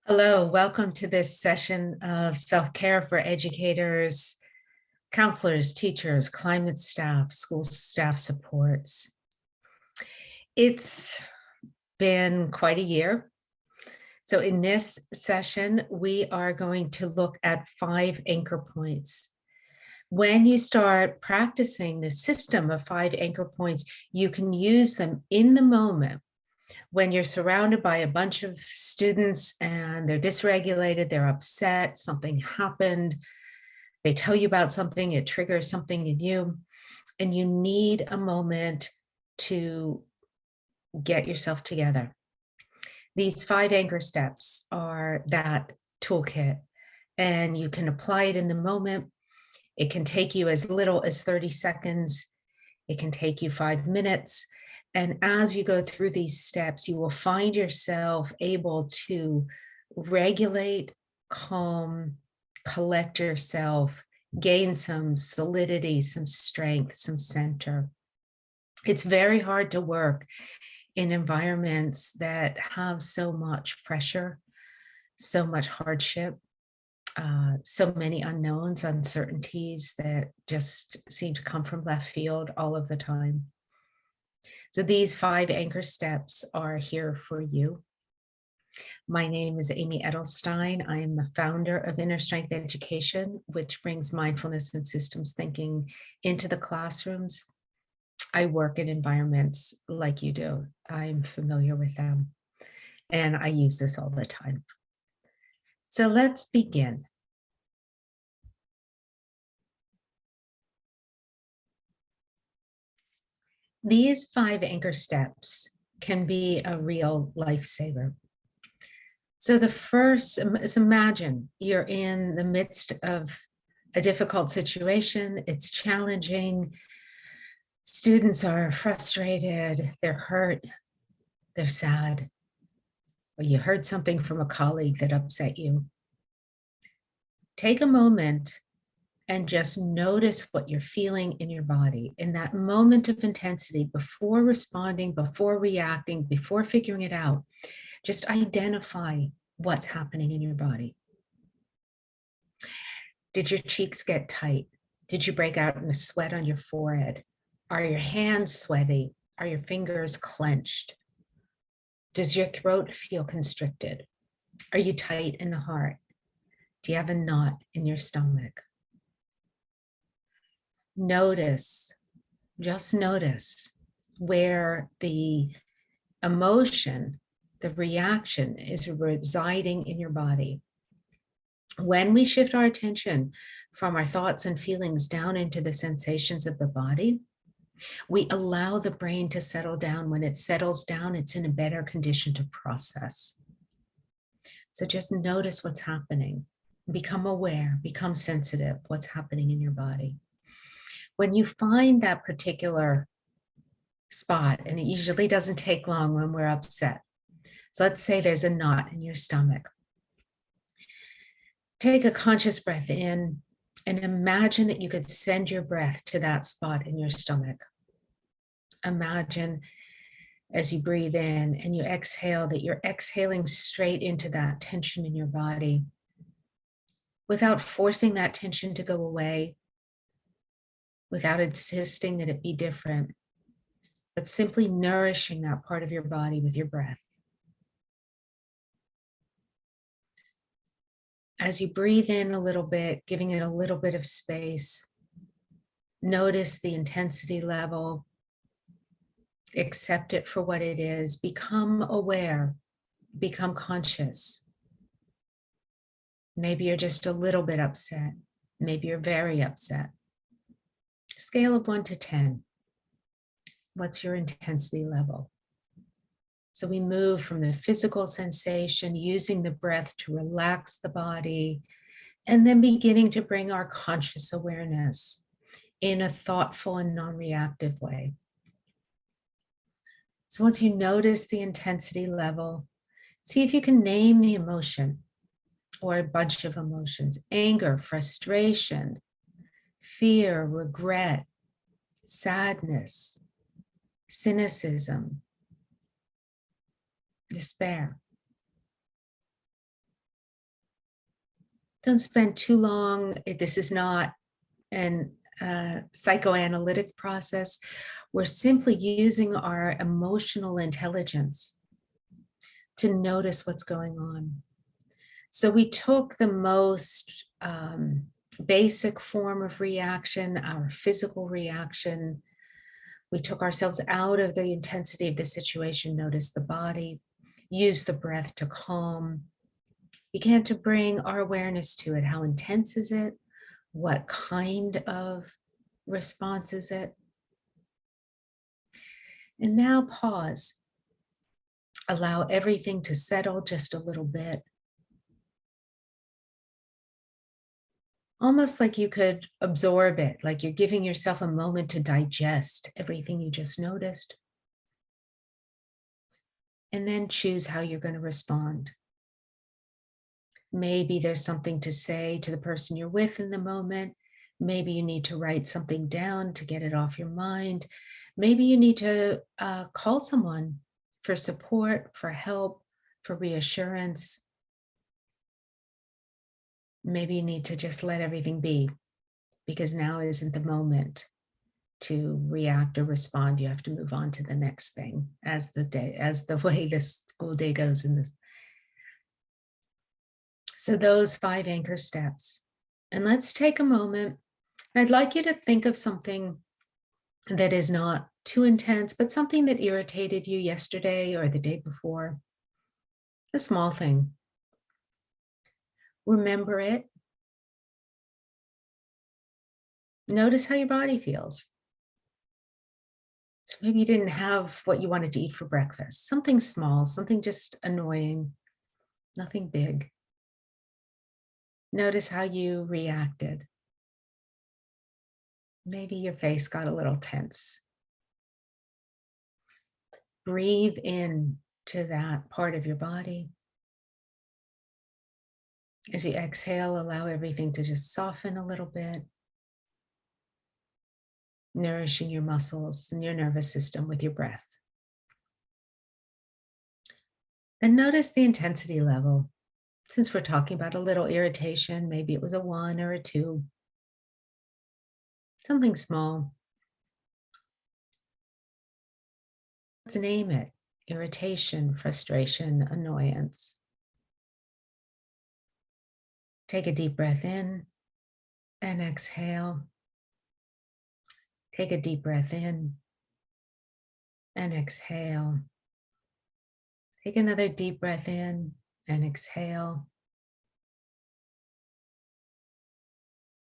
Hello, welcome to this session of self-care for educators, counselors, teachers, climate staff, school staff supports. It's been quite a year. So in this session, we are going to look at 5 anchor points. When you start practicing the system of 5 anchor points, you can use them in the moment when you're surrounded by a bunch of students and they're dysregulated, they're upset, something happened, they tell you about something, it triggers something in you, and you need a moment to get yourself together. These 5 anchor steps are that toolkit, and you can apply it in the moment. It can take you as little as 30 seconds. It can take you 5 minutes. And as you go through these steps, you will find yourself able to regulate, calm, collect yourself, gain some solidity, some strength, some center. It's very hard to work in environments that have so much pressure, so much hardship, so many unknowns, uncertainties that just seem to come from left field all of the time. So these 5 anchor steps are here for you. My name is Amy Edelstein. I am the founder of Inner Strength Education, which brings mindfulness and systems thinking into the classrooms. I work in environments like you do. I'm familiar with them, and I use this all the time. So let's begin. These 5 anchor steps can be a real lifesaver. So the first is, imagine you're in the midst of a difficult situation. It's challenging. Students are frustrated, they're hurt, they're sad, or you heard something from a colleague that upset you. Take a moment and just notice what you're feeling in your body in that moment of intensity, before responding, before reacting, before figuring it out. Just identify what's happening in your body. Did your cheeks get tight? Did you break out in a sweat on your forehead? Are your hands sweaty? Are your fingers clenched? Does your throat feel constricted? Are you tight in the heart? Do you have a knot in your stomach? Notice, just notice where the emotion, the reaction is residing in your body. When we shift our attention from our thoughts and feelings down into the sensations of the body, we allow the brain to settle down. When it settles down, it's in a better condition to process. So just notice what's happening. Become aware, become sensitive, what's happening in your body. When you find that particular spot, and it usually doesn't take long when we're upset. So let's say there's a knot in your stomach. Take a conscious breath in and imagine that you could send your breath to that spot in your stomach. Imagine as you breathe in and you exhale that you're exhaling straight into that tension in your body without forcing that tension to go away, without insisting that it be different, but simply nourishing that part of your body with your breath. As you breathe in a little bit, giving it a little bit of space, notice the intensity level, accept it for what it is, become aware, become conscious. Maybe you're just a little bit upset. Maybe you're very upset. Scale of 1 to 10. What's your intensity level? So we move from the physical sensation, using the breath to relax the body, and then beginning to bring our conscious awareness in a thoughtful and non-reactive way. So once you notice the intensity level, see if you can name the emotion or a bunch of emotions: anger, frustration, fear, regret, sadness, cynicism, despair. Don't spend too long. This is not an psychoanalytic process. We're simply using our emotional intelligence to notice what's going on. So we took the most basic form of reaction, our physical reaction. We took ourselves out of the intensity of the situation, noticed the body, used the breath to calm, began to bring our awareness to it. How intense is it? What kind of response is it? And now pause. Allow everything to settle just a little bit. Almost like you could absorb it, like you're giving yourself a moment to digest everything you just noticed. And then choose how you're going to respond. Maybe there's something to say to the person you're with in the moment. Maybe you need to write something down to get it off your mind. Maybe you need to call someone for support, for help, for reassurance. Maybe you need to just let everything be because now isn't the moment to react or respond. You have to move on to the next thing as the way this school day goes in this. So those 5 anchor steps. And let's take a moment. I'd like you to think of something that is not too intense, but something that irritated you yesterday or the day before. A small thing. Remember it. Notice how your body feels. Maybe you didn't have what you wanted to eat for breakfast. Something small, something just annoying, nothing big. Notice how you reacted. Maybe your face got a little tense. Breathe in to that part of your body. As you exhale, allow everything to just soften a little bit, nourishing your muscles and your nervous system with your breath. And notice the intensity level. Since we're talking about a little irritation, maybe it was a 1 or a 2. Something small. Let's name it: irritation, frustration, annoyance. Take a deep breath in and exhale. Take a deep breath in and exhale. Take another deep breath in and exhale.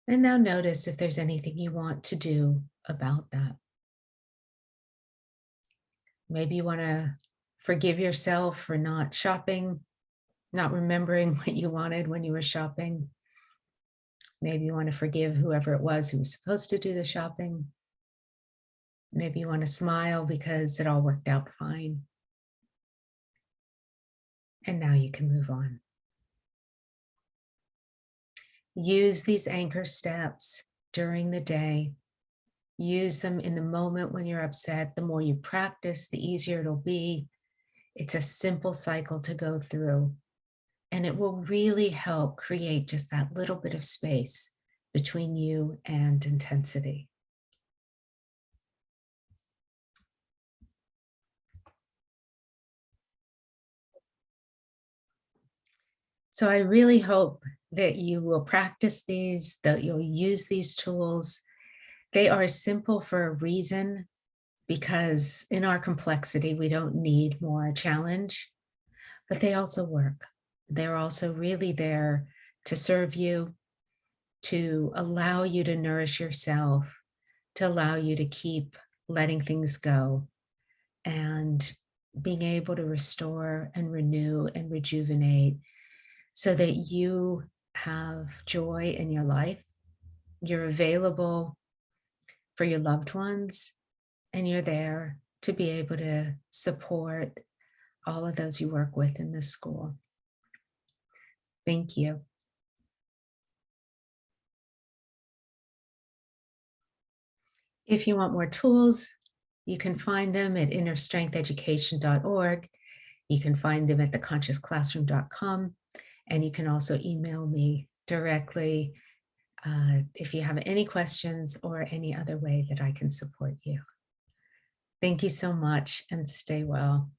And now notice if there's anything you want to do about that. Maybe you want to forgive yourself for not shopping, not remembering what you wanted when you were shopping. Maybe you want to forgive whoever it was who was supposed to do the shopping. Maybe you want to smile because it all worked out fine. And now you can move on. Use these anchor steps during the day. Use them in the moment when you're upset. The more you practice, the easier it'll be. It's a simple cycle to go through, and it will really help create just that little bit of space between you and intensity. So I really hope that you will practice these, that you'll use these tools. They are simple for a reason, because in our complexity, we don't need more challenge, but they also work. They're also really there to serve you, to allow you to nourish yourself, to allow you to keep letting things go and being able to restore and renew and rejuvenate so that you have joy in your life, you're available for your loved ones, and you're there to be able to support all of those you work with in this school. Thank you. If you want more tools, you can find them at innerstrengtheducation.org. You can find them at theconsciousclassroom.com, and you can also email me directly if you have any questions or any other way that I can support you. Thank you so much and stay well.